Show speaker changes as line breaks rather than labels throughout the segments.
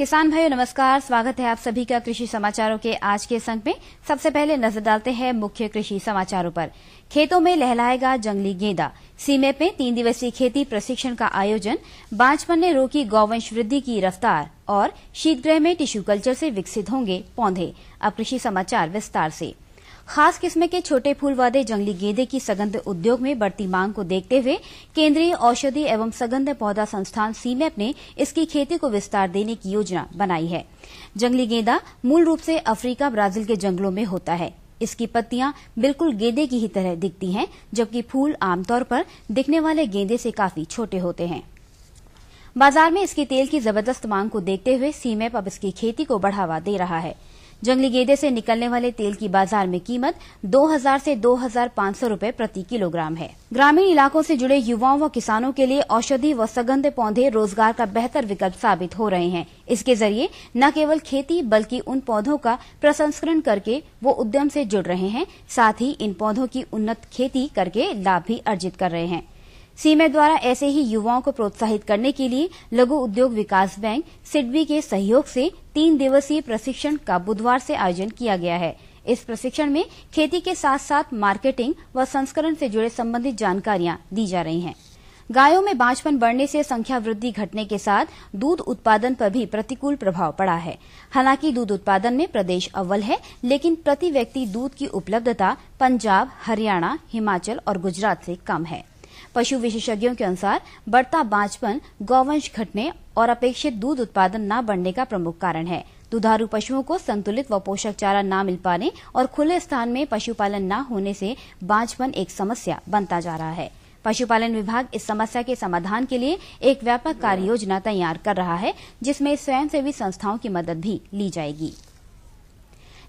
किसान भाइयों नमस्कार, स्वागत है आप सभी का कृषि समाचारों के आज के इस अंक में। सबसे पहले नजर डालते हैं मुख्य कृषि समाचारों पर। खेतों में लहलाएगा जंगली गेंदा। सीमेप में 3 दिवसीय खेती प्रशिक्षण का आयोजन। बांझपन ने रोकी गौवंश वृद्धि की रफ्तार और शीतगृह में टिश्यू कल्चर से विकसित होंगे पौधे। अब कृषि समाचार विस्तार से। खास किस्म के छोटे फूल वाले जंगली गेंदे की सगंध उद्योग में बढ़ती मांग को देखते हुए केंद्रीय औषधि एवं सगंध पौधा संस्थान सीमेप ने इसकी खेती को विस्तार देने की योजना बनाई है। जंगली गेंदा मूल रूप से अफ्रीका ब्राजील के जंगलों में होता है। इसकी पत्तियां बिल्कुल गेंदे की ही तरह दिखती हैं, जबकि फूल आमतौर पर दिखने वाले गेंदे से काफी छोटे होते हैं। बाजार में इसके तेल की जबरदस्त मांग को देखते हुए सीमेप अब इसकी खेती को बढ़ावा दे रहा है। जंगली गेंदे से निकलने वाले तेल की बाजार में कीमत 2000 से 2500 रुपए प्रति किलोग्राम है। ग्रामीण इलाकों से जुड़े युवाओं व किसानों के लिए औषधि व सगंध पौधे रोजगार का बेहतर विकल्प साबित हो रहे हैं। इसके जरिए न केवल खेती बल्कि उन पौधों का प्रसंस्करण करके वो उद्यम से जुड़ रहे हैं, साथ ही इन पौधों की उन्नत खेती करके लाभ भी अर्जित कर रहे हैं। सीमेप द्वारा ऐसे ही युवाओं को प्रोत्साहित करने के लिए लघु उद्योग विकास बैंक सिडबी के सहयोग से 3 दिवसीय प्रशिक्षण का बुधवार से आयोजन किया गया है। इस प्रशिक्षण में खेती के साथ साथ मार्केटिंग व संस्करण से जुड़े संबंधित जानकारियां दी जा रही हैं। गायों में बांझपन बढ़ने से संख्या वृद्धि घटने के साथ दूध उत्पादन पर भी प्रतिकूल प्रभाव पड़ा है। हालांकि दूध उत्पादन में प्रदेश अव्वल है, लेकिन प्रति व्यक्ति दूध की उपलब्धता पंजाब, हरियाणा, हिमाचल और गुजरात से कम है। पशु विशेषज्ञों के अनुसार बढ़ता बांझपन गौवंश घटने और अपेक्षित दूध उत्पादन न बढ़ने का प्रमुख कारण है। दुधारू पशुओं को संतुलित व पोषक चारा न मिल पाने और खुले स्थान में पशुपालन न होने से बांझपन एक समस्या बनता जा रहा है। पशुपालन विभाग इस समस्या के समाधान के लिए एक व्यापक कार्य योजना तैयार कर रहा है, जिसमें स्वयंसेवी संस्थाओं की मदद भी ली जाएगी।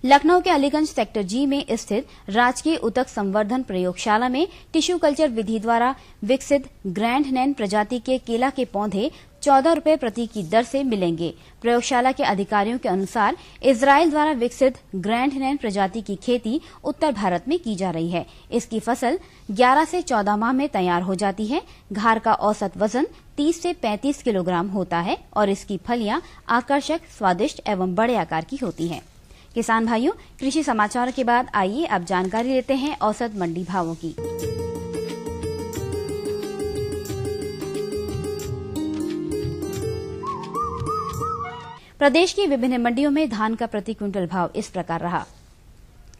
लखनऊ के अलीगंज सेक्टर जी में स्थित राजकीय उतक संवर्धन प्रयोगशाला में टिश्यू कल्चर विधि द्वारा विकसित ग्रैंड नैन प्रजाति के केला के पौधे 14 रुपए प्रति की दर से मिलेंगे। प्रयोगशाला के अधिकारियों के अनुसार इजराइल द्वारा विकसित ग्रैंड नैन प्रजाति की खेती उत्तर भारत में की जा रही है। इसकी फसल 11 से 14 माह में तैयार हो जाती है। घार का औसत वजन 30 से 35 किलोग्राम होता है और इसकी फलियां आकर्षक, स्वादिष्ट एवं बड़े आकार की होती हैं। किसान भाइयों, कृषि समाचार के बाद आइए अब जानकारी लेते हैं औसत मंडी भावों की। प्रदेश की विभिन्न मंडियों में धान का प्रति क्विंटल भाव इस प्रकार रहा।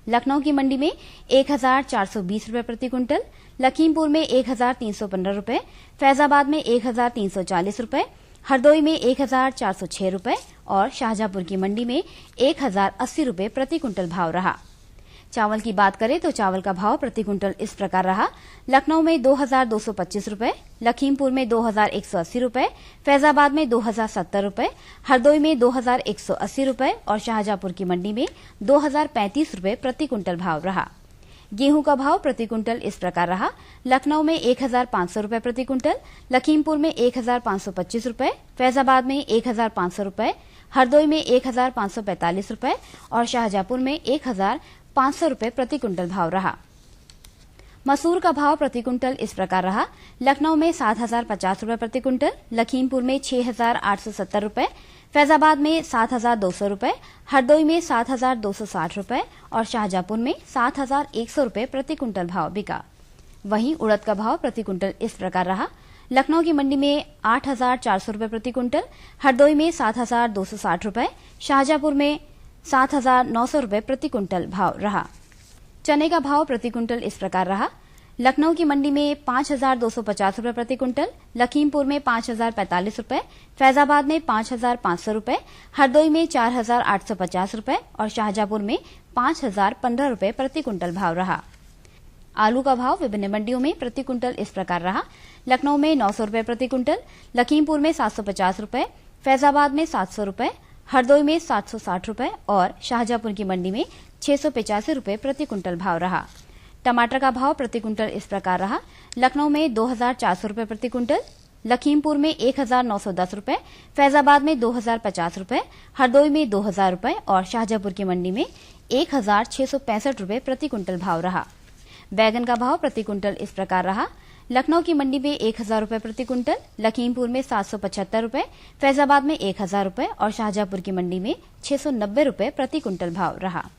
लखनऊ की मंडी में 1420 रुपए प्रति क्विंटल, लखीमपुर में 1315 रुपए, फैजाबाद में 1340 रुपए, हरदोई में 1406 रुपए और शाहजहांपुर की मंडी में 1080 रुपए प्रति क्विंटल भाव रहा। चावल की बात करें तो चावल का भाव प्रति क्विंटल इस प्रकार रहा। लखनऊ में 2225 रुपए, लखीमपुर में 2180 रुपए, फैजाबाद में 2070 रुपए, हरदोई में 2180 रुपए और शाहजहांपुर की मंडी में 2035 रुपए प्रति क्विंटल भाव रहा। गेहूं का भाव प्रति क्विंटल इस प्रकार रहा। लखनऊ में 1500 रुपए प्रति क्विंटल, लखीमपुर में 1525 रुपए, फैजाबाद में 1500 रुपए, हरदोई में 1545 रुपए और शाहजहांपुर में 1500 रुपए प्रति क्विंटल भाव रहा। मसूर का भाव प्रति क्विंटल इस प्रकार रहा। लखनऊ में 7050 रुपए प्रति क्विंटल, लखीमपुर में 6870 रुपए, फैजाबाद में 7200 रुपए, हरदोई में 7260 रुपए और शाहजहांपुर में 7100 रुपए प्रति क्विंटल भाव बिका। वहीं उड़द का भाव प्रति क्विंटल इस प्रकार रहा। लखनऊ की मंडी में 8400 रुपए प्रति क्विंटल, हरदोई में 7260 रुपए, शाहजहांपुर में 7900 रुपए प्रति क्विंटल भाव रहा। चने का भाव प्रति क्विंटल इस प्रकार रहा। लखनऊ की मंडी में 5250 रुपए प्रति क्विंटल, लखीमपुर में 5045 रुपए, फैजाबाद में 5500 रुपए, हरदोई में 4850 रुपए और शाहजहांपुर में 5015 रुपए प्रति क्विंटल भाव रहा। आलू का भाव विभिन्न मंडियों में प्रति क्विंटल इस प्रकार रहा। लखनऊ में 900 रुपए प्रति क्विंटल, लखीमपुर में 750 रुपए, फैजाबाद में 700 रुपए, हरदोई में 760 रुपए और शाहजहांपुर की मंडी में 685 रुपए प्रति क्विंटल भाव रहा। टमाटर का भाव प्रति क्विंटल इस प्रकार रहा। लखनऊ में 2400 रुपए प्रति क्विंटल, लखीमपुर में 1910 रुपए, फैजाबाद में 2050 रुपए, हरदोई में 2000 रुपए और शाहजहांपुर की मंडी में 1665 रुपए प्रति क्विंटल भाव रहा। बैगन का भाव प्रति क्विंटल इस प्रकार रहा। लखनऊ की मंडी में 1,000 रुपए प्रति क्विंटल, लखीमपुर में 775 रुपए, फैजाबाद में 1,000 रुपए और शाहजहांपुर की मंडी में 690 रुपए प्रति क्विंटल भाव रहा।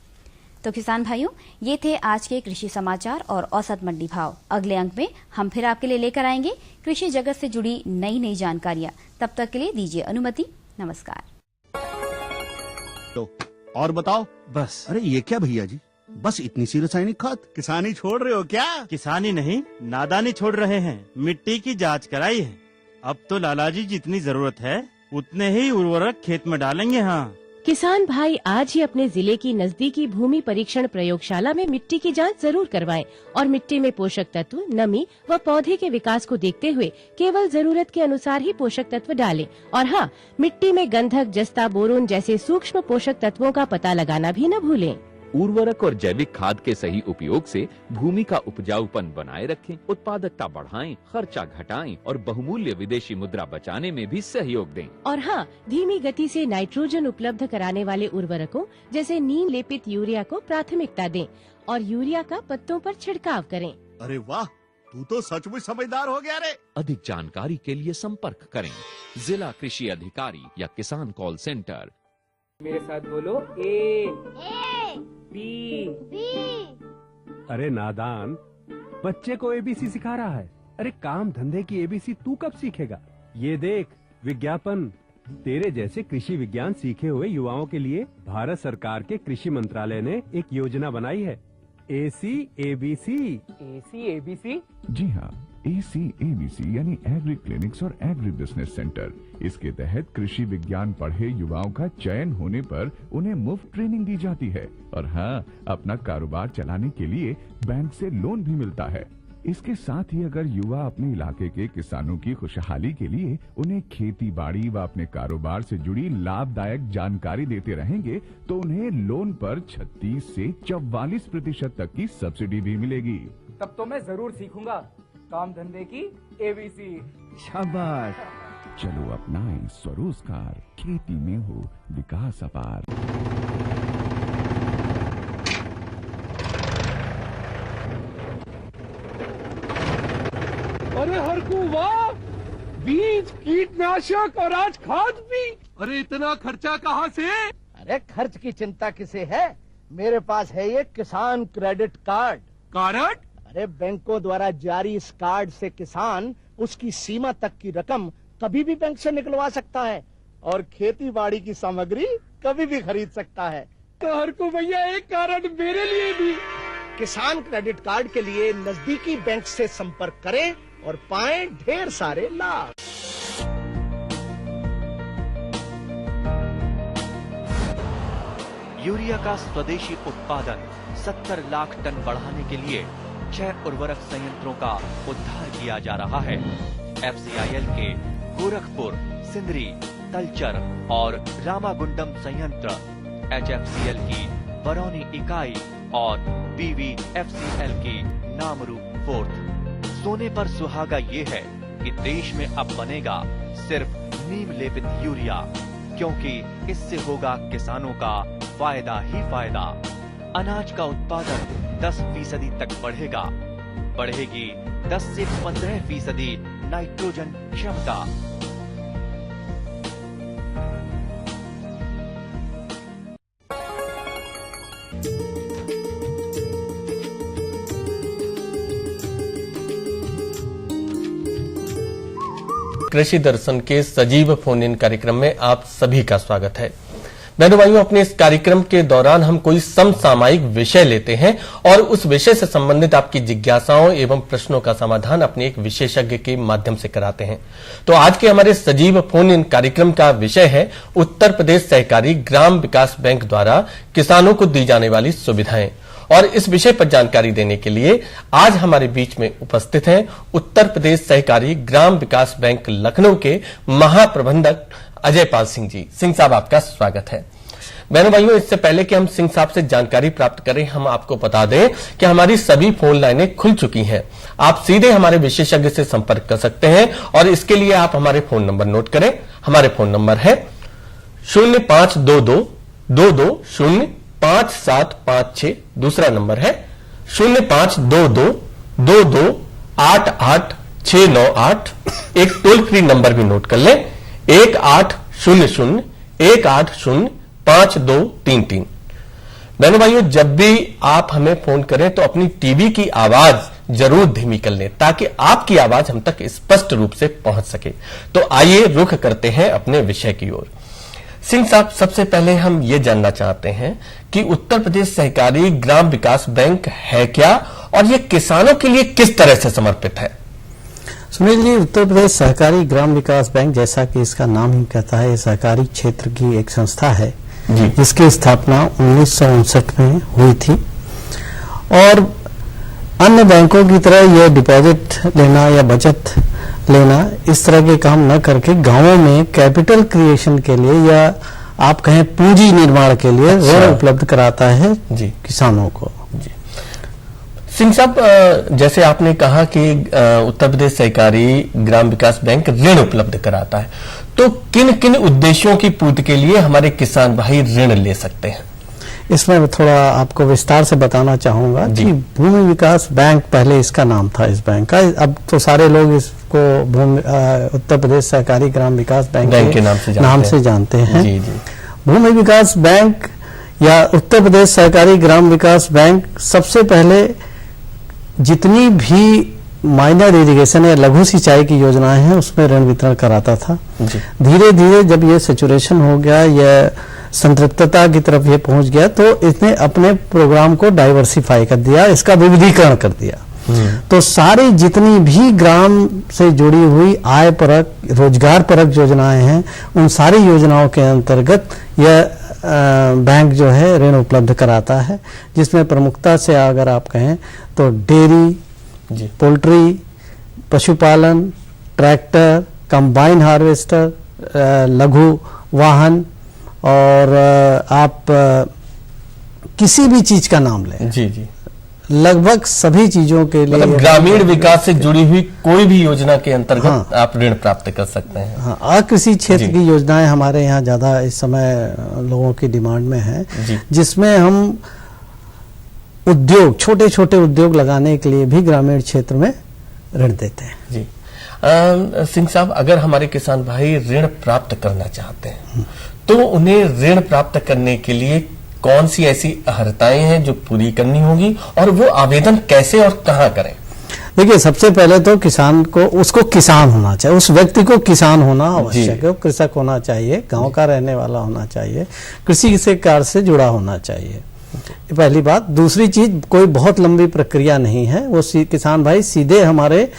तो किसान भाइयों, ये थे आज के कृषि समाचार और औसत मंडी भाव। अगले अंक में हम फिर आपके लिए लेकर आएंगे कृषि जगत से जुड़ी नई नई जानकारियां। तब तक के लिए दीजिए अनुमति। नमस्कार।
तो और बताओ। बस। अरे ये क्या भैया जी, बस इतनी सी रासायनिक खाद? किसानी छोड़ रहे हो क्या?
किसानी नहीं, नादानी छोड़ रहे हैं। मिट्टी की जांच कराई है। अब तो लालाजी जितनी जरूरत है उतने ही उर्वरक खेत में डालेंगे। हाँ,
किसान भाई आज ही अपने जिले की नजदीकी भूमि परीक्षण प्रयोगशाला में मिट्टी की जांच जरूर करवाएं और मिट्टी में पोषक तत्व, नमी व पौधे के विकास को देखते हुए केवल जरूरत के अनुसार ही पोषक तत्व डालें। और हाँ, मिट्टी में गंधक, जस्ता, बोरोन जैसे सूक्ष्म पोषक तत्वों का पता लगाना भी न भूलें।
उर्वरक और जैविक खाद के सही उपयोग से भूमि का उपजाऊपन बनाए रखें, उत्पादकता बढ़ाएं, खर्चा घटाएं और बहुमूल्य विदेशी मुद्रा बचाने में भी सहयोग दें।
और हाँ, धीमी गति से नाइट्रोजन उपलब्ध कराने वाले उर्वरकों जैसे नीम लेपित यूरिया को प्राथमिकता दें और यूरिया का पत्तों पर छिड़काव करें।
अरे वाह, तू तो सचमुच समझदार हो गया रे।
अधिक जानकारी के लिए संपर्क करें जिला कृषि अधिकारी या किसान कॉल सेंटर।
मेरे साथ बोलो ए बी।
अरे नादान, बच्चे को एबीसी सिखा रहा है। अरे काम धंधे की एबीसी तू कब सीखेगा? ये देख विज्ञापन। तेरे जैसे कृषि विज्ञान सीखे हुए युवाओं के लिए भारत सरकार के कृषि मंत्रालय ने एक योजना बनाई है, एसी एबीसी।
जी हाँ, ACABC यानी एग्री क्लिनिक्स और एग्री बिजनेस सेंटर। इसके तहत कृषि विज्ञान पढ़े युवाओं का चयन होने पर उन्हें मुफ्त ट्रेनिंग दी जाती है और हाँ, अपना कारोबार चलाने के लिए बैंक से लोन भी मिलता है। इसके साथ ही अगर युवा अपने इलाके के किसानों की खुशहाली के लिए उन्हें खेती बाड़ी व अपने कारोबार से जुड़ी लाभदायक जानकारी देते रहेंगे तो उन्हें लोन पर 36 से 44% तक की सब्सिडी भी मिलेगी।
तब तो मैं जरूर सीखूंगा काम धंधे की एबीसी।
शाबाश, चलो अपनाएं स्वरोजगार, खेती में हो विकास अपार।
अरे हरकू वाह, बीज, कीटनाशक और आज खाद भी। अरे इतना खर्चा कहाँ से?
अरे खर्च की चिंता किसे है, मेरे पास है ये किसान क्रेडिट कार्ड।
कार्ड?
अरे बैंकों द्वारा जारी इस कार्ड से किसान उसकी सीमा तक की रकम कभी भी बैंक से निकलवा सकता है और खेती बाड़ी की सामग्री कभी भी खरीद सकता है।
तो हरकू भैया एक कार्ड मेरे लिए भी।
किसान क्रेडिट कार्ड के लिए नजदीकी बैंक से संपर्क करें और पाएं ढेर सारे लाभ।
यूरिया का स्वदेशी उत्पादन 70 लाख टन बढ़ाने के लिए 6 उर्वरक संयंत्रों का उद्धार किया जा रहा है। FCIL के गोरखपुर, सिंदरी, तलचर और रामागुंडम संयंत्र, HFCL की बरौनी इकाई और BVFCL की नामरू फोर्थ। सोने पर सुहागा ये है कि देश में अब बनेगा सिर्फ नीम लेपित यूरिया, क्योंकि इससे होगा किसानों का फायदा ही फायदा। अनाज का उत्पादन 10% तक बढ़ेगा, बढ़ेगी 10 से 15% नाइट्रोजन क्षमता।
कृषि दर्शन के सजीव फोन इन कार्यक्रम में आप सभी का स्वागत है। बहनों भाइयों, अपने इस कार्यक्रम के दौरान हम कोई समसामयिक विषय लेते हैं और उस विषय से संबंधित आपकी जिज्ञासाओं एवं प्रश्नों का समाधान अपने एक विशेषज्ञ के माध्यम से कराते हैं। तो आज के हमारे सजीव फोन इन कार्यक्रम का विषय है उत्तर प्रदेश सहकारी ग्राम विकास बैंक द्वारा किसानों को दी जाने वाली सुविधाएं। और इस विषय पर जानकारी देने के लिए आज हमारे बीच में उपस्थित हैं उत्तर प्रदेश सहकारी ग्राम विकास बैंक लखनऊ के महाप्रबंधक अजय पाल सिंह जी। सिंह साहब, आपका स्वागत है। बहनों भाइयों, इससे पहले कि हम सिंह साहब से जानकारी प्राप्त करें, हम आपको बता दें कि हमारी सभी फोन लाइनें खुल चुकी हैं। आप सीधे हमारे विशेषज्ञ से संपर्क कर सकते हैं और इसके लिए आप हमारे फोन नंबर नोट करें। हमारे फोन नंबर है 0522-22-05756। दूसरा नंबर है 0522-22-88 698। एक टोल फ्री नंबर भी नोट कर लें, 1800-180-5233। बहनों भाइयों, जब भी आप हमें फोन करें तो अपनी टीवी की आवाज जरूर धीमी कर लें ताकि आपकी आवाज हम तक स्पष्ट रूप से पहुंच सके। तो आइए रुख करते हैं अपने विषय की ओर। सिंह साहब, सबसे पहले हम ये जानना चाहते हैं कि उत्तर प्रदेश सहकारी ग्राम विकास बैंक है क्या और ये किसानों के लिए किस तरह से समर्पित है?
सुनील जी, उत्तर प्रदेश सहकारी ग्राम विकास बैंक, जैसा कि इसका नाम ही कहता है, सहकारी क्षेत्र की एक संस्था है जिसकी स्थापना 1959 में हुई थी और अन्य बैंकों की तरह यह डिपॉजिट लेना या बचत लेना इस तरह के काम न करके गांवों में कैपिटल क्रिएशन के लिए या आप कहें पूंजी निर्माण के लिए ऋण उपलब्ध कराता है किसानों को।
सिंह साहब, जैसे आपने कहा कि उत्तर प्रदेश सहकारी ग्राम विकास बैंक ऋण उपलब्ध कराता है, तो किन किन उद्देश्यों की पूर्ति के लिए हमारे किसान भाई ऋण ले सकते हैं?
इसमें मैं थोड़ा आपको विस्तार से बताना चाहूंगा कि भूमि विकास बैंक पहले इसका नाम था इस बैंक का। अब तो सारे लोग इसको उत्तर प्रदेश सहकारी ग्राम विकास बैंक के नाम से जानते हैं। भूमि विकास बैंक या उत्तर प्रदेश सहकारी ग्राम विकास बैंक सबसे पहले जितनी भी माइनर इरिगेशन या लघु सिंचाई की योजनाएं हैं उसमें ऋण वितरण कराता था। धीरे धीरे जब ये सैचुरेशन हो गया या संतृप्तता की तरफ ये पहुंच गया तो इसने अपने प्रोग्राम को डाइवर्सिफाई कर दिया, इसका विविधीकरण कर दिया। तो सारी जितनी भी ग्राम से जुड़ी हुई आय परक, रोजगार परक योजनाएं हैं, उन सारी योजनाओं के अंतर्गत यह बैंक जो है ऋण उपलब्ध कराता है, जिसमें प्रमुखता से अगर आप कहें तो डेयरी, पोल्ट्री, पशुपालन, ट्रैक्टर, कंबाइन हार्वेस्टर, लघु वाहन और आप किसी भी चीज का नाम लें, लगभग सभी चीजों के लिए
मतलब ग्रामीण विकास से जुड़ी हुई कोई भी योजना के अंतर्गत आप ऋण प्राप्त कर सकते हैं।
हाँ, अकृषि क्षेत्र की योजनाएं हमारे यहाँ ज्यादा इस समय लोगों की डिमांड में है, जिसमें हम उद्योग, छोटे छोटे उद्योग लगाने के लिए भी ग्रामीण क्षेत्र में ऋण देते हैं।
जी सिंह साहब, अगर हमारे किसान भाई ऋण प्राप्त करना चाहते हैं तो उन्हें ऋण प्राप्त करने के लिए कौन सी ऐसी अहर्ताएं हैं जो पूरी करनी होगी और वो आवेदन कैसे और कहां करें?
देखिए, सबसे पहले तो किसान को, उसको किसान होना चाहिए, उस व्यक्ति को किसान होना आवश्यक है, कृषक होना चाहिए, गांव का रहने वाला होना चाहिए, कृषि से कार्य से जुड़ा होना चाहिए, पहली बात। दूसरी चीज, कोई बहुत लंबी प्रक्रिया नहीं है, वो किसान भाई सीधे हमारे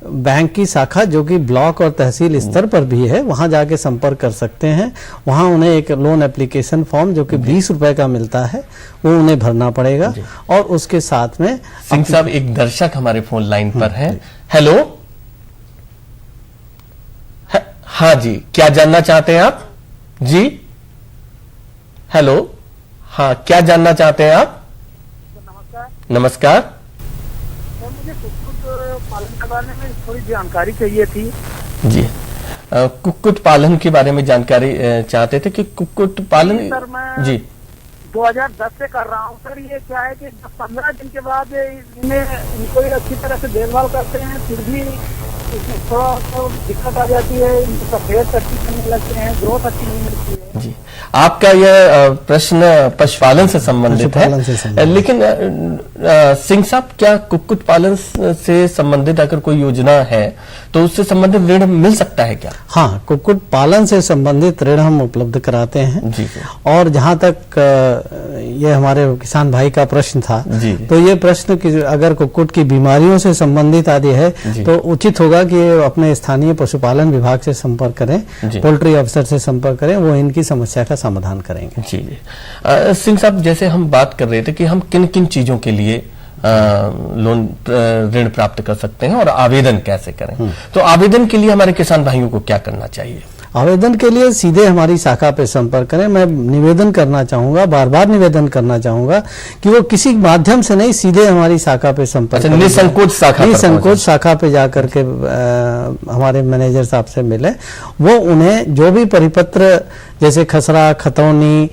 बैंक की शाखा जो कि ब्लॉक और तहसील स्तर पर भी है, वहां जाके संपर्क कर सकते हैं। वहां उन्हें एक लोन एप्लीकेशन फॉर्म जो कि 20 रुपए का मिलता है वो उन्हें भरना पड़ेगा और उसके साथ में
सिंह साहब, एक दर्शक हमारे फोन लाइन पर है। हेलो, हाँ जी, क्या जानना चाहते हैं आप? जी हेलो, हाँ, क्या जानना चाहते हैं आप?
नमस्कार।
नमस्कार।
मुझे कुक्कुट पालन के बारे में थोड़ी जानकारी चाहिए थी।
जी, कुक्कुट पालन के बारे में जानकारी चाहते थे कि कुक्कुट पालन।
सर, मैं
जी
2010 से कर रहा हूँ सर। ये क्या है कि 15 दिन के बाद इनको अच्छी तरह से देखभाल करते हैं, फिर भी इसमें थोड़ा दिक्कत आ जाती है, सफेद अच्छी करने लगते हैं, ग्रोथ अच्छी नहीं मिलती है।
जी, आपका यह प्रश्न पशुपालन से संबंधित है, लेकिन सिंह साहब, क्या कुक्कुट पालन से संबंधित अगर कोई योजना है तो उससे संबंधित ऋण मिल सकता है क्या?
हाँ, कुक्कुट पालन से संबंधित ऋण हम उपलब्ध कराते हैं।
जी।
और जहाँ तक ये हमारे किसान भाई का प्रश्न था, तो ये प्रश्न कि अगर कुक्कुट की बीमारियों से संबंधित आदि है तो उचित होगा कि अपने स्थानीय पशुपालन विभाग से संपर्क करें, पोल्ट्री अफसर से संपर्क करें, वो इनकी समस्या का समाधान करेंगे।
जी सिंह साहब, जैसे हम बात कर रहे थे कि हम किन किन चीजों के लिए लोन ऋण प्राप्त कर सकते हैं और आवेदन कैसे करें, तो आवेदन के लिए हमारे किसान भाइयों को क्या करना चाहिए?
आवेदन के लिए सीधे हमारी शाखा पे संपर्क करें। मैं निवेदन करना चाहूंगा, बार बार निवेदन करना चाहूंगा कि वो किसी माध्यम से नहीं, सीधे हमारी शाखा पे संपर्क करें। निसंकोच शाखा पे जाकर के हमारे मैनेजर साहब से मिले, वो उन्हें जो भी परिपत्र जैसे खसरा, खतौनी,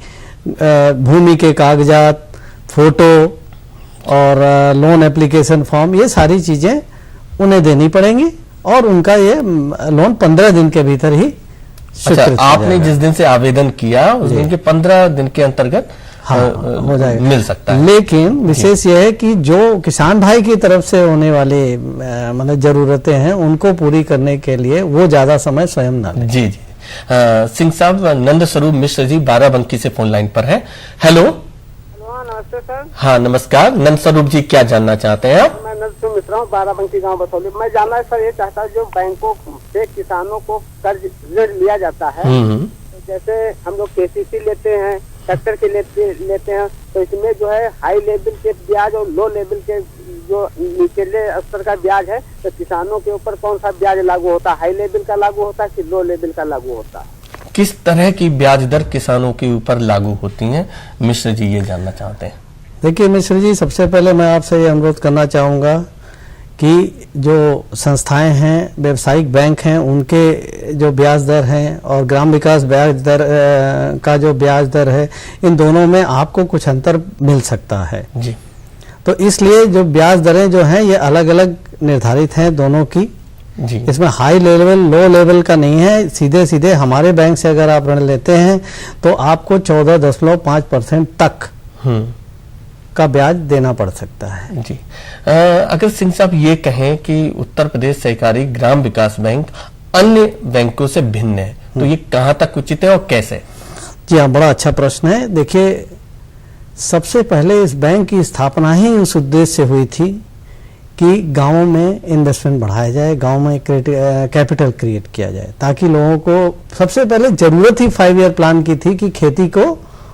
भूमि के कागजात, फोटो और लोन एप्लीकेशन फॉर्म, ये सारी चीजें उन्हें देनी पड़ेंगी और उनका ये लोन 15 दिन के भीतर ही
अच्छा, आपने जिस दिन से आवेदन किया उस दिन के 15 दिन के अंतर्गत
हो जाएगा,
मिल सकता है।
लेकिन विशेष यह है कि जो किसान भाई की तरफ से होने वाली मतलब जरूरतें हैं उनको पूरी करने के लिए वो ज्यादा समय स्वयं ना लें।
जी जी। सिंह साहब, नंद स्वरूप मिश्र जी बाराबंकी से फोन लाइन पर है। हेलो।
नमस्ते सर।
हाँ नमस्कार, नंद स्वरूप जी क्या जानना चाहते हैं आप?
मैं नंद स्वरूप मिश्रा हूँ, बाराबंकी गांव बसौली। मैं जानना है सर, ये चाहता हूँ जो बैंकों से किसानों को कर्ज ऋण लिया जाता है, जैसे हम लोग केसीसी लेते हैं, ट्रैक्टर के लेते हैं, तो इसमें जो है हाई लेवल के ब्याज और लो लेवल के जो निचले स्तर का ब्याज है, तो किसानों के ऊपर कौन सा ब्याज लागू होता है? हाई लेवल का लागू होता है कि लो लेवल का लागू होता है?
किस तरह की ब्याज दर किसानों के ऊपर लागू होती हैं, मिश्र जी ये जानना चाहते हैं।
देखिए मिश्र जी, सबसे पहले मैं आपसे ये अनुरोध करना चाहूँगा कि जो संस्थाएं हैं, व्यावसायिक बैंक हैं, उनके जो ब्याज दर हैं और ग्राम विकास ब्याज दर का जो ब्याज दर है, इन दोनों में आपको कुछ अंतर मिल सकता है
जी।
तो इसलिए जो ब्याज दरें जो हैं ये अलग अलग निर्धारित हैं दोनों की
जी।
इसमें हाई लेवल लो लेवल का नहीं है। सीधे सीधे हमारे बैंक से अगर आप ऋण लेते हैं तो आपको 14.5% तक का ब्याज देना पड़ सकता है
जी। अगर सिंह साहब ये कहें कि उत्तर प्रदेश सहकारी ग्राम विकास बैंक अन्य बैंकों से भिन्न है, तो ये कहाँ तक उचित है और कैसे?
जी हाँ, बड़ा अच्छा प्रश्न है। देखिए, सबसे पहले इस बैंक की स्थापना ही उस उद्देश्य से हुई थी कि गांवों में इन्वेस्टमेंट बढ़ाया जाए, गांव में कैपिटल क्रिएट किया जाए, ताकि लोगों को सबसे पहले जरूरत ही 5 ईयर प्लान की थी कि खेती को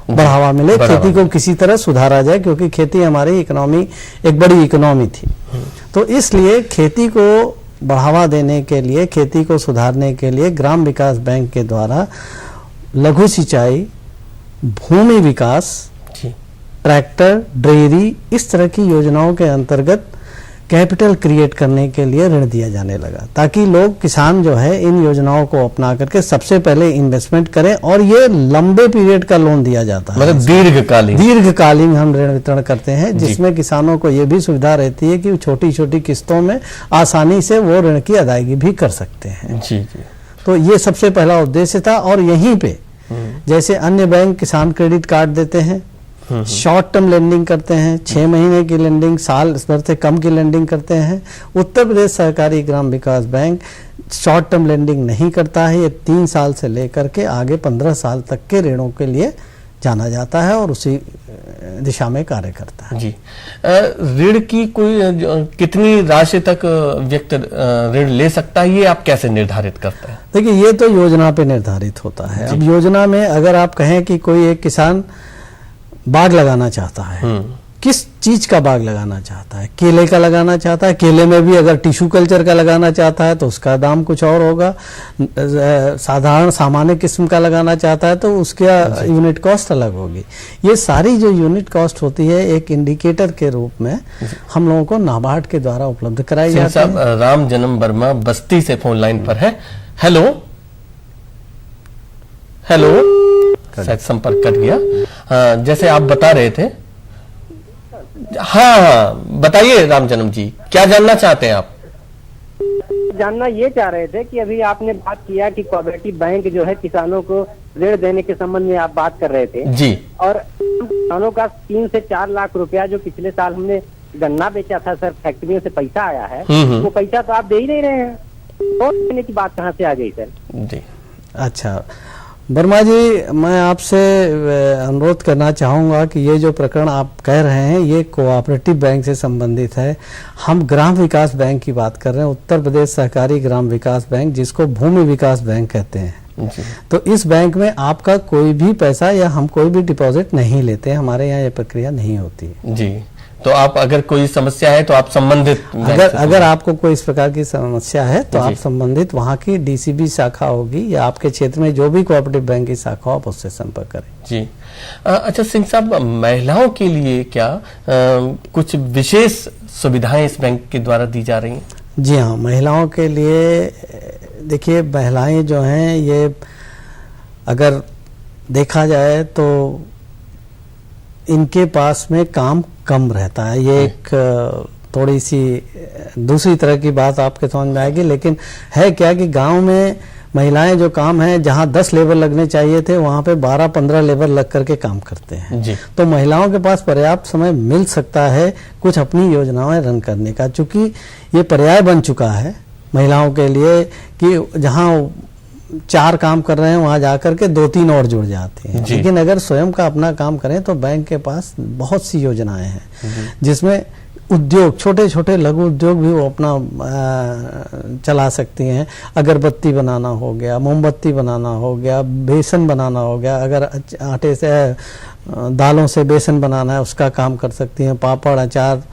बढ़ावा मिले, खेती को किसी तरह सुधारा जाए, क्योंकि खेती हमारी इकोनॉमी एक बड़ी इकोनॉमी थी। तो इसलिए खेती को बढ़ावा देने के लिए, खेती को सुधारने के लिए ग्राम विकास बैंक के द्वारा लघु सिंचाई, भूमि विकास, ट्रैक्टर, डेयरी, इस तरह की योजनाओं के अंतर्गत कैपिटल क्रिएट करने के लिए ऋण दिया जाने लगा, ताकि लोग, किसान जो है, इन योजनाओं को अपना करके सबसे पहले इन्वेस्टमेंट करें। और ये लंबे पीरियड का लोन दिया जाता है,
मतलब दीर्घकालीन हम ऋण वितरण करते हैं, जिसमें किसानों को ये भी सुविधा रहती है कि छोटी छोटी किस्तों में आसानी से वो ऋण की अदायगी भी कर सकते हैं जी जी।
तो ये सबसे पहला उद्देश्य था। और यहीं पे जैसे अन्य बैंक किसान क्रेडिट कार्ड देते हैं, शॉर्ट टर्म लेंडिंग करते हैं, 6 महीने की लेंडिंग, साल दर से कम की लेंडिंग करते हैं, उत्तर प्रदेश सहकारी ग्राम विकास बैंक शॉर्ट टर्म लेंडिंग नहीं करता है। ये 3 साल से लेकर के आगे 15 साल तक के ऋणों के लिए जाना जाता है और उसी दिशा में कार्य करता है
जी। ऋण की कोई कितनी राशि तक व्यक्ति ऋण ले सकता है, ये आप कैसे निर्धारित करते हैं?
देखिए, ये तो योजना पे निर्धारित होता है। अब योजना में अगर आप कहें कि कोई एक किसान बाग लगाना चाहता है, किस चीज का बाग लगाना चाहता है, केले का लगाना चाहता है, केले में भी अगर टिश्यू कल्चर का लगाना चाहता है तो उसका दाम कुछ और होगा, साधारण सामान्य किस्म का लगाना चाहता है तो उसका यूनिट कॉस्ट अलग होगी। ये सारी जो यूनिट कॉस्ट होती है एक इंडिकेटर के रूप में हम लोगों को नाबार्ड के द्वारा उपलब्ध कराई जाती है।
राम जन्म वर्मा बस्ती से फोन लाइन पर है। हेलो हेलो, शायद संपर्क कट गया। जैसे आप बता रहे थे, हाँ बताइए राम जन्म जी, क्या जानना चाहते हैं आप?
जानना ये चाह रहे थे कि अभी आपने बात किया कि कोऑपरेटिव बैंक जो है किसानों को ऋण देने के संबंध में आप बात कर रहे थे
जी, और
किसानों का 3 से 4 लाख रुपया जो पिछले साल हमने गन्ना बेचा था सर, फैक्ट्रियों से पैसा आया है, वो पैसा तो आप दे ही नहीं रहे हैं, तो देने की बात कहाँ से आ गई सर?
जी
अच्छा वर्मा जी, मैं आपसे अनुरोध करना चाहूँगा कि ये जो प्रकरण आप कह रहे हैं ये कोऑपरेटिव बैंक से संबंधित है। हम ग्राम विकास बैंक की बात कर रहे हैं, उत्तर प्रदेश सहकारी ग्राम विकास बैंक, जिसको भूमि विकास बैंक कहते हैं। तो इस बैंक में आपका कोई भी पैसा या हम कोई भी डिपॉजिट नहीं लेते हैं, हमारे यहाँ ये प्रक्रिया नहीं होती है
जी। तो आप अगर कोई समस्या है तो आप संबंधित
अगर आपको कोई इस प्रकार की समस्या है तो आप संबंधित वहाँ की डीसीबी शाखा होगी या आपके क्षेत्र में जो भी कोऑपरेटिव बैंक की शाखा हो आप उससे संपर्क करें
जी। अच्छा सिंह साहब, महिलाओं के लिए क्या कुछ विशेष सुविधाएं इस बैंक के द्वारा दी जा रही हैं?
जी हाँ, महिलाओं के लिए देखिए, महिलाएं जो हैं ये अगर देखा जाए तो इनके पास में काम कम रहता है। ये एक थोड़ी सी दूसरी तरह की बात आपके समझ में आएगी, लेकिन है क्या कि गांव में महिलाएं जो काम है, जहां 10 लेबर लगने चाहिए थे वहां पे 12-15 लेबर लग करके काम करते हैं
जी।
तो महिलाओं के पास पर्याप्त समय मिल सकता है कुछ अपनी योजनाएं रन करने का, चूंकि ये पर्याय बन चुका है महिलाओं के लिए कि जहां 4 काम कर रहे हैं वहां जाकर के 2-3 और जुड़ जाते हैं। लेकिन अगर स्वयं का अपना काम करें तो बैंक के पास बहुत सी योजनाएं हैं जिसमें उद्योग, छोटे छोटे लघु उद्योग भी वो अपना चला सकती हैं। अगरबत्ती बनाना हो गया, मोमबत्ती बनाना हो गया, बेसन बनाना हो गया, अगर आटे से दालों से बेसन बनाना है उसका काम कर सकती हैं, पापड़, अचार,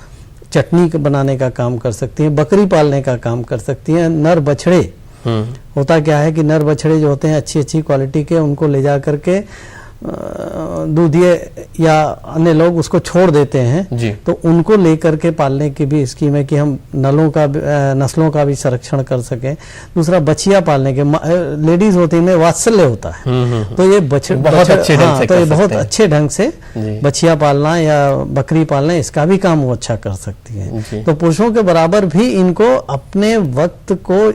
चटनी बनाने का काम कर सकती हैं, बकरी पालने का काम कर सकती हैं। नर बछड़े, होता क्या है कि नर बछड़े जो होते हैं अच्छी अच्छी क्वालिटी के, उनको ले जा करके दूधिये या अन्य लोग उसको छोड़ देते हैं तो उनको लेकर के पालने की भी स्कीम है कि हम नस्लों का भी संरक्षण कर सकें। दूसरा बछिया पालने के, लेडीज होती है वात्सल्य होता है तो ये बहुत अच्छे ढंग से बछिया पालना या बकरी पालना, इसका भी काम वो अच्छा कर सकती है। तो पुरुषों के बराबर भी इनको अपने वक्त को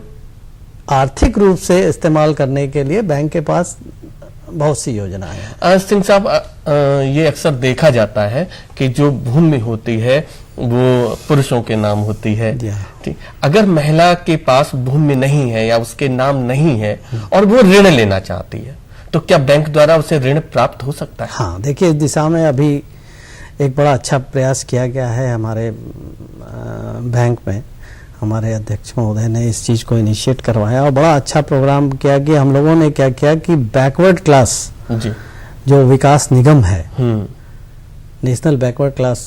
आर्थिक रूप से इस्तेमाल करने के लिए बैंक के पास बहुत सी योजनाएं हैं।
सिंह साहब, ये अक्सर देखा जाता है कि जो भूमि होती है वो पुरुषों के नाम होती है। ठीक, अगर महिला के पास भूमि नहीं है या उसके नाम नहीं है और वो ऋण लेना चाहती है तो क्या बैंक द्वारा उसे ऋण प्राप्त हो सकता है?
हाँ, देखिए इस दिशा में अभी एक बड़ा अच्छा प्रयास किया गया है हमारे बैंक में। हमारे अध्यक्ष महोदय ने इस चीज को इनिशिएट करवाया और बड़ा अच्छा प्रोग्राम किया कि हम लोगों ने क्या किया कि बैकवर्ड क्लास जो विकास निगम है, नेशनल बैकवर्ड क्लास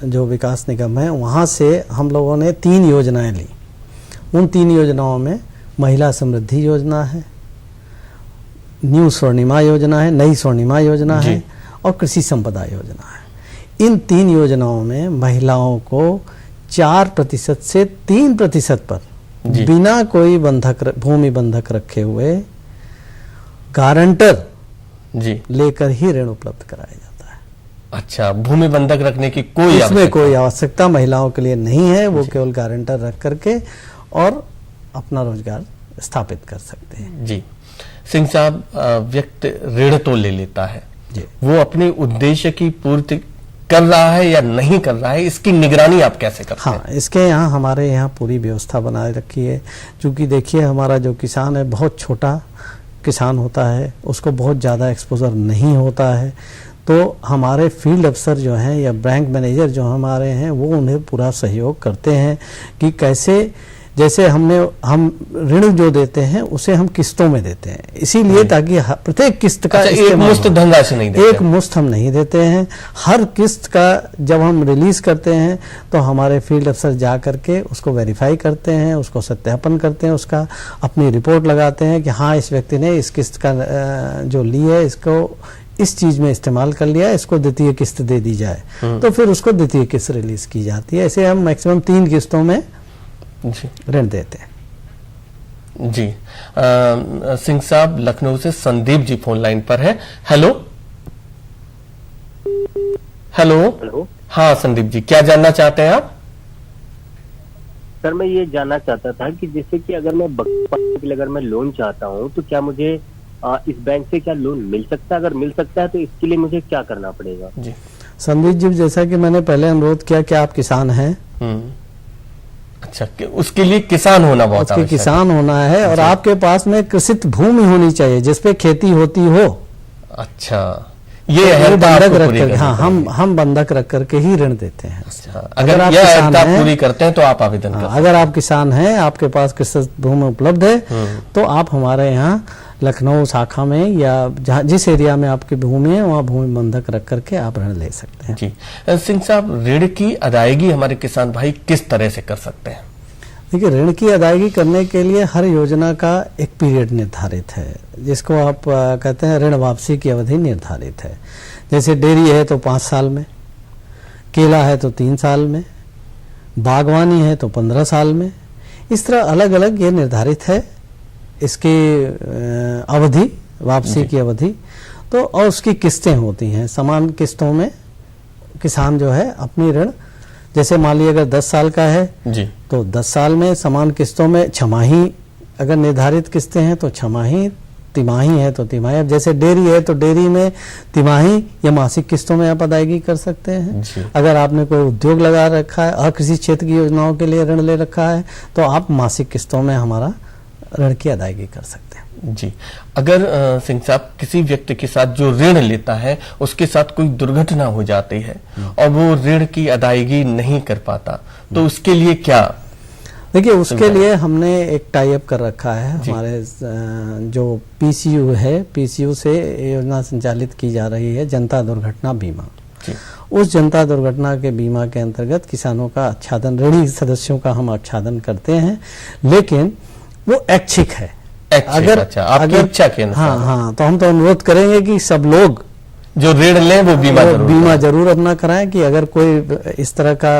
जो विकास निगम है, वहां से हम लोगों ने 3 योजनाएं ली। उन 3 योजनाओं में महिला समृद्धि योजना है, न्यू स्वर्णिमा योजना है, नई स्वर्णिमा योजना है और कृषि संपदा योजना है। इन 3 योजनाओं में महिलाओं को 4% से 3% पर बिना कोई भूमि बंधक रखे हुए गारंटर लेकर ही ऋण उपलब्ध कराया जाता है।
अच्छा, भूमि बंधक रखने की कोई
आवश्यकता महिलाओं के लिए नहीं है, वो केवल गारंटर रख करके और अपना रोजगार स्थापित कर सकते हैं।
जी सिंह साहब, व्यक्ति ऋण तो ले लेता है, वो अपने उद्देश्य की पूर्ति कर रहा है या नहीं कर रहा है, इसकी निगरानी आप कैसे करते हैं?
हाँ, इसके यहाँ हमारे यहाँ पूरी व्यवस्था बनाए रखी है। क्योंकि देखिए हमारा जो किसान है बहुत छोटा किसान होता है, उसको बहुत ज़्यादा एक्सपोजर नहीं होता है, तो हमारे फील्ड अफसर जो हैं या बैंक मैनेजर जो हमारे हैं वो उन्हें पूरा सहयोग करते हैं कि कैसे, जैसे हम ऋण जो देते हैं उसे हम किस्तों में देते हैं, इसीलिए ताकि प्रत्येक किस्त का
एक मुश्त धनराशि नहीं देते,
एक मुश्त हम नहीं देते हैं। हर किस्त का जब हम रिलीज करते हैं तो हमारे फील्ड अफसर जा करके उसको वेरीफाई करते हैं, उसको सत्यापन करते हैं, उसका अपनी रिपोर्ट लगाते हैं कि हाँ इस व्यक्ति ने इस किस्त का जो ली है इसको इस चीज में इस्तेमाल कर लिया, इसको द्वितीय किस्त दे दी जाए, तो फिर उसको द्वितीय किस्त रिलीज की जाती है। ऐसे हम मैक्सिमम 3 किस्तों में ऋण देते हैं।
जी सिंह साहब, लखनऊ से संदीप जी फोन लाइन पर है। Hello hello
hello.
हाँ संदीप जी, क्या जानना चाहते हैं आप?
सर मैं ये जानना चाहता था कि जैसे कि अगर मैं अगर मैं लोन चाहता हूँ तो क्या मुझे इस बैंक से क्या लोन मिल सकता है? अगर मिल सकता है तो इसके लिए मुझे क्या करना पड़ेगा?
जी
संदीप जी, जैसा कि मैंने पहले अनुरोध किया कि आप किसान हैं।
अच्छा, उसके लिए किसान होना बहुत आवश्यक है।
किसान होना है और आपके पास में कृषित भूमि होनी चाहिए जिसपे खेती होती हो।
अच्छा, ये बंधक रख कर,
हाँ हम बंधक रख करके ही ऋण देते हैं।
अच्छा, अगर आप किसान पूरी करते हैं तो आप आवेदन कर सकते हैं।
अगर आप किसान हैं, आपके पास कृषि भूमि उपलब्ध है तो आप हमारे यहाँ लखनऊ शाखा में या जिस एरिया में आपकी भूमि है वहाँ भूमि बंधक रख करके आप ऋण ले सकते हैं।
जी सिंह साहब, ऋण की अदायगी हमारे किसान भाई किस तरह से कर सकते हैं?
देखिए, ऋण की अदायगी करने के लिए हर योजना का एक पीरियड निर्धारित है, जिसको आप कहते हैं ऋण वापसी की अवधि निर्धारित है। जैसे डेयरी है तो 5 साल में, केला है तो 3 साल में, बागवानी है तो 15 साल में, इस तरह अलग अलग ये निर्धारित है इसकी अवधि, वापसी की अवधि। तो और उसकी किस्तें होती हैं, समान किस्तों में किसान जो है अपनी ऋण जैसे मान लीजिए अगर 10 साल का है
जी, तो
10 साल में समान किस्तों में छमाही, अगर निर्धारित किस्तें हैं तो छमाही, तिमाही है तो तिमाही। अब जैसे डेयरी है तो डेयरी में तिमाही या मासिक किस्तों में आप अदायगी कर सकते हैं। अगर आपने कोई उद्योग लगा रखा है और कृषि क्षेत्र की योजनाओं के लिए ऋण ले रखा है तो आप मासिक किस्तों में हमारा ऋण की अदायगी कर सकते हैं।
जी, अगर सिंह साहब किसी व्यक्ति के साथ जो ऋण लेता है उसके साथ कोई दुर्घटना हो जाती है और वो ऋण की अदायगी नहीं कर पाता, तो उसके लिए क्या?
देखिए, उसके लिए हमने एक टाई अप कर रखा है। हमारे जो पीसीयू है, पीसीयू से योजना संचालित की जा रही है जनता दुर्घटना बीमा। उस जनता दुर्घटना के बीमा के अंतर्गत किसानों का आच्छादन, ऋणी सदस्यों का हम आच्छादन करते हैं, लेकिन वो ऐच्छिक है।
अगर आपकी इच्छा के अनुसार,
हाँ, तो हम तो अनुरोध करेंगे कि सब लोग
जो ऋण लें वो बीमा
जरूर अपना कराएं कि अगर कोई इस तरह का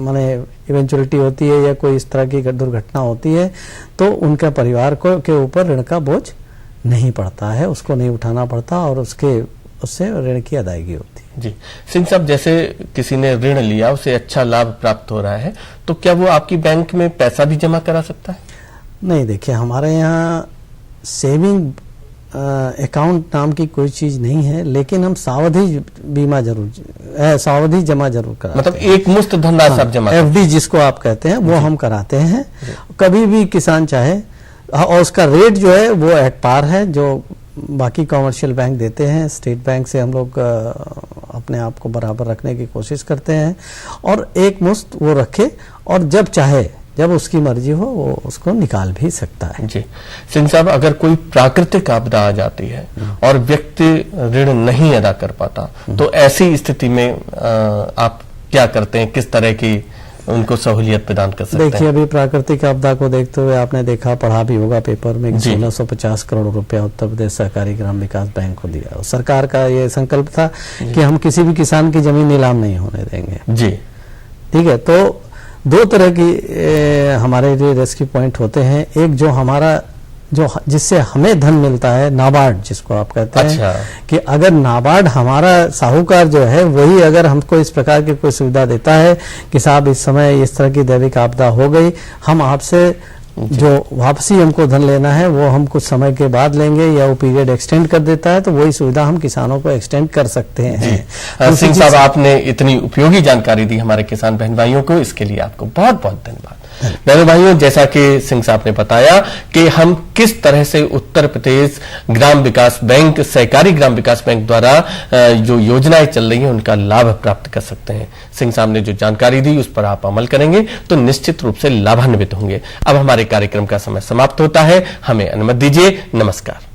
माने इवेंचुअलिटी होती है या कोई इस तरह की दुर्घटना होती है तो उनका परिवार को के ऊपर ऋण का बोझ नहीं पड़ता है, उसको नहीं उठाना पड़ता और उससे ऋण की अदायगी होती है।
जी, सिंह साहब, जैसे किसी ने ऋण लिया, उसे अच्छा लाभ प्राप्त हो रहा है, तो क्या वो आपकी बैंक में पैसा भी जमा करा सकता है?
नहीं, देखिए, हमारे यहाँ सेविंग अकाउंट नाम की कोई चीज नहीं है, लेकिन हम सावधि बीमा सावधि जमा जरूर कराते
मतलब एक मुश्त धनराशि आप जमा,
एफडी जिसको आप कहते हैं, वो हम कराते हैं। कभी भी किसान चाहे, और उसका रेट जो है वो एट पार है जो बाकी कॉमर्शियल बैंक देते हैं। स्टेट बैंक से हम लोग अपने आप को बराबर रखने की कोशिश करते हैं और एक मुश्त वो रखे और जब चाहे, जब उसकी मर्जी हो, वो उसको निकाल भी सकता है।
जी, सिंह साहब, अगर कोई प्राकृतिक आपदा आ जाती है और व्यक्ति ऋण नहीं अदा कर पाता, तो ऐसी स्थिति में आप क्या करते हैं? किस तरह की उनको सहूलियत प्रदान कर सकते हैं?
देखिए, अभी प्राकृतिक आपदा को देखते हुए आपने देखा, पढ़ा भी होगा पेपर में, 1650 करोड़ रुपया उत्तर प्रदेश सहकारी ग्राम विकास बैंक को दिया। सरकार का ये संकल्प था कि हम किसी भी किसान की जमीन नीलाम नहीं होने देंगे।
जी,
ठीक है। तो दो तरह की हमारे लिए रेस्क्यू पॉइंट होते हैं। एक जो हमारा जिससे हमें धन मिलता है, नाबार्ड जिसको आप कहते हैं, कि अगर नाबार्ड हमारा साहूकार जो है वही अगर हमको इस प्रकार की कोई सुविधा देता है कि साहब इस समय इस तरह की दैविक आपदा हो गई, हम आपसे जो वापसी हमको धन लेना है वो हम कुछ समय के बाद लेंगे, या वो पीरियड एक्सटेंड कर देता है, तो वही सुविधा हम किसानों को एक्सटेंड कर सकते हैं।
सिंह साहब, आपने इतनी उपयोगी जानकारी दी हमारे किसान बहन भाइयों को, इसके लिए आपको बहुत बहुत धन्यवाद। बहनों भाइयों, जैसा कि सिंह साहब ने बताया कि हम किस तरह से उत्तर प्रदेश ग्राम विकास बैंक, सहकारी ग्राम विकास बैंक द्वारा जो योजनाएं चल रही हैं उनका लाभ प्राप्त कर सकते हैं। सिंह साहब ने जो जानकारी दी उस पर आप अमल करेंगे तो निश्चित रूप से लाभान्वित होंगे। अब हमारे कार्यक्रम का समय समाप्त होता है, हमें अनुमति दीजिए। नमस्कार।